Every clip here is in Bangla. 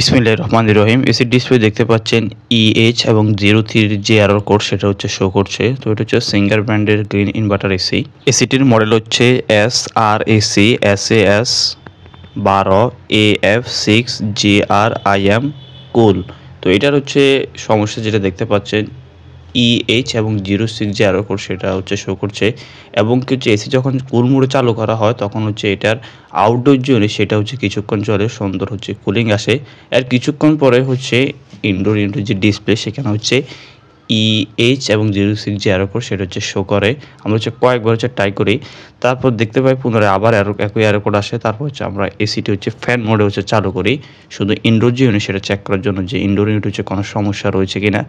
বিসমিল্লাহির রহমানির রহিম। এসির ডিসপ্লে দেখতে পাচ্ছেন EH এবং 03 যে এরর কোড সেটা হচ্ছে শো করছে। তো এটা হচ্ছে সিঙ্গার ব্র্যান্ডের গ্রিন ইনভার্টার এসি। এসিটির মডেল হচ্ছে SRAC SAS 12 AF6GRIM কুল। তো এটার হচ্ছে সমস্যা যেটা দেখতে পাচ্ছেন EH এবং 06 যে এরর কোড সেটা হচ্ছে শো করছে এবং হচ্ছে এসি যখন কুল মোডে চালু করা হয় তখন হচ্ছে এটার আউটডোর যে ইউনিট সেটা হচ্ছে কিছুক্ষণ চলে, সুন্দর হচ্ছে কুলিং আসে। আর কিছুক্ষণ পরে হচ্ছে ইনডোর ইউনিটের যে ডিসপ্লে সেখানে হচ্ছে EH এবং 06 যে এরর কোড সেটা হচ্ছে শো করে। আমরা হচ্ছে কয়েকবার হচ্ছে ট্রাই করি, তারপর দেখতে পাই পুনরায় আবার একই এরর কোড আসে। তারপর হচ্ছে আমরা এসিটি হচ্ছে ফ্যান মোডে হচ্ছে চালু করি শুধু ইনডোর যে ইউনিট সেটা চেক করার জন্য যে ইনডোর ইউনিট হচ্ছে কোনো সমস্যা রয়েছে কিনা।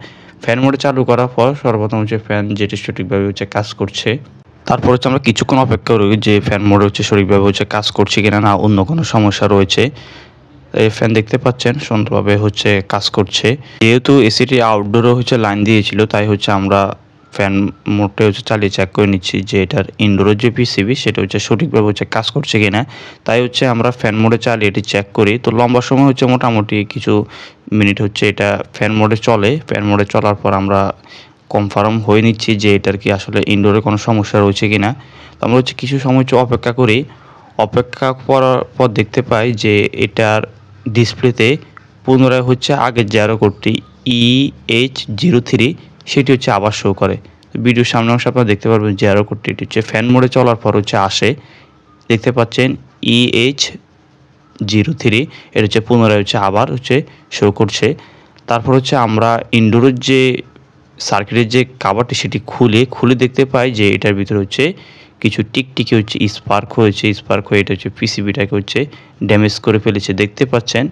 ফ্যান মোডে চালু করার পর সর্বপ্রথম হচ্ছে ফ্যান যেটি সঠিকভাবে হচ্ছে কাজ করছে, তারপর হচ্ছে আমরা কিছুক্ষণ অপেক্ষা করি যে ফ্যান মোডে হচ্ছে সঠিকভাবে হচ্ছে কাজ করছে কিনা, না অন্য কোনো সমস্যা রয়েছে। এই ফ্যান দেখতে পাচ্ছেন সুন্দরভাবে হচ্ছে কাজ করছে। যেহেতু এসিটি আউটডোরও হচ্ছে লাইন দিয়েছিল তাই হচ্ছে আমরা ফ্যান মোডটা হচ্ছে চালিয়ে চেক করে নিচ্ছি যে এটার ইনডোরের যে পিসিবি সেটা হচ্ছে সঠিকভাবে হচ্ছে কাজ করছে কিনা। তাই হচ্ছে আমরা ফ্যান মোডে চালিয়ে এটি চেক করি। তো লম্বা সময় হচ্ছে মোটামুটি কিছু মিনিট হচ্ছে এটা ফ্যান মোডে চলে। ফ্যান মোডে চলার পর আমরা কনফার্ম হয়ে নিচ্ছি যে এটার কি আসলে ইনডোরে কোনো সমস্যা রয়েছে কিনা। তো আমরা হচ্ছে কিছু সময় হচ্ছে অপেক্ষা করি। অপেক্ষা করার পর দেখতে পাই যে এটার ডিসপ্লেতে পুনরায় হচ্ছে আগের যে এরর কোডটি EH03 সেটি হচ্ছে আবার শো করে। ভিডিওর সামনে অংশে আপনারা দেখতে পারবেন যে এরর কোডটি এটি হচ্ছে ফ্যান মোডে চলার পর হচ্ছে আসে। দেখতে পাচ্ছেন EH03 এটা হচ্ছে পুনরায় হচ্ছে আবার হচ্ছে শো করছে। তারপর হচ্ছে আমরা ইনডোরের যে সার্কিটের যে কাভারটি সেটি খুলে দেখতে পাই যে এটার ভিতরে হচ্ছে কিছু টিকটিকি হচ্ছে স্পার্ক হয়ে এটা হচ্ছে পিসিবিটাকে হচ্ছে ড্যামেজ করে ফেলেছে। দেখতে পাচ্ছেন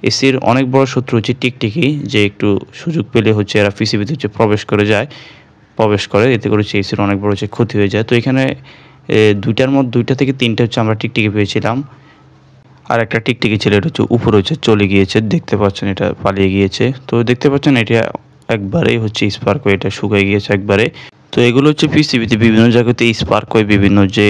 এসির অনেক বড় শত্রু হচ্ছে টিকটিকি, যে একটু সুযোগ পেলে হচ্ছে এরা পিসিবিতে হচ্ছে প্রবেশ করে এতে করে হচ্ছে এসির অনেক বড় হচ্ছে ক্ষতি হয়ে যায়। তো এখানে দুইটা থেকে তিনটা হচ্ছে আমরা টিকটিকি পেয়েছিলাম, আর একটা টিকটিকি ছিল এটা হচ্ছে উপরে হচ্ছে চলে গিয়েছে। দেখতে পাচ্ছেন এটা পালিয়ে গিয়েছে। তো দেখতে পাচ্ছেন এটা একবারেই হচ্ছে স্পার্ক হয়ে এটা শুকিয়ে গিয়েছে একবারে। তো এগুলো হচ্ছে পিসিবিতে বিভিন্ন জায়গাতে স্পার্ক হয়ে বিভিন্ন যে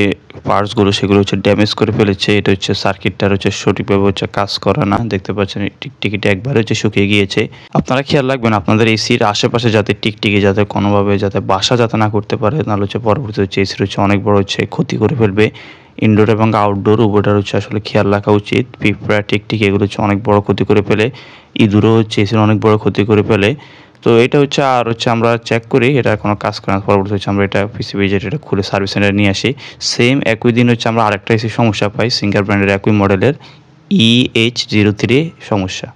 পার্টসগুলো সেগুলো হচ্ছে ড্যামেজ করে ফেলেছে। এটা হচ্ছে সার্কিটটার হচ্ছে সঠিকভাবে হচ্ছে কাজ করে না। দেখতে পাচ্ছেন টিকটিকিটা একবারে হচ্ছে শুকিয়ে গিয়েছে। আপনারা খেয়াল রাখবেন আপনাদের এসির আশেপাশে যাতে টিকটিকি যাতে কোনোভাবে যাতে বাসা যাতে না করতে পারে, নাহলে হচ্ছে পরবর্তী হচ্ছে এসির হচ্ছে অনেক বড় হচ্ছে ক্ষতি করে ফেলবে। ইনডোর এবং আউটডোর উভয়টার হচ্ছে আসলে খেয়াল রাখা উচিত। পিঁপড়া টিকটিকি এগুলো হচ্ছে অনেক বড় ক্ষতি করে ফেলে। ইঁদুরও হচ্ছে এসির অনেক বড় ক্ষতি করে ফেলে। তো এটা হচ্ছে আর হচ্ছে আমরা চেক করি এটা কোনো কাজ করে না। পরবর্তী হচ্ছে আমরা এটা পিসিবি যেটা খুলে সার্ভিস সেন্টারে নিয়ে আসি। সেম একই দিন হচ্ছে আমরা আরেকটা এসি সমস্যা পাই সিঙ্গার ব্র্যান্ডের একই মডেলের EH03 সমস্যা।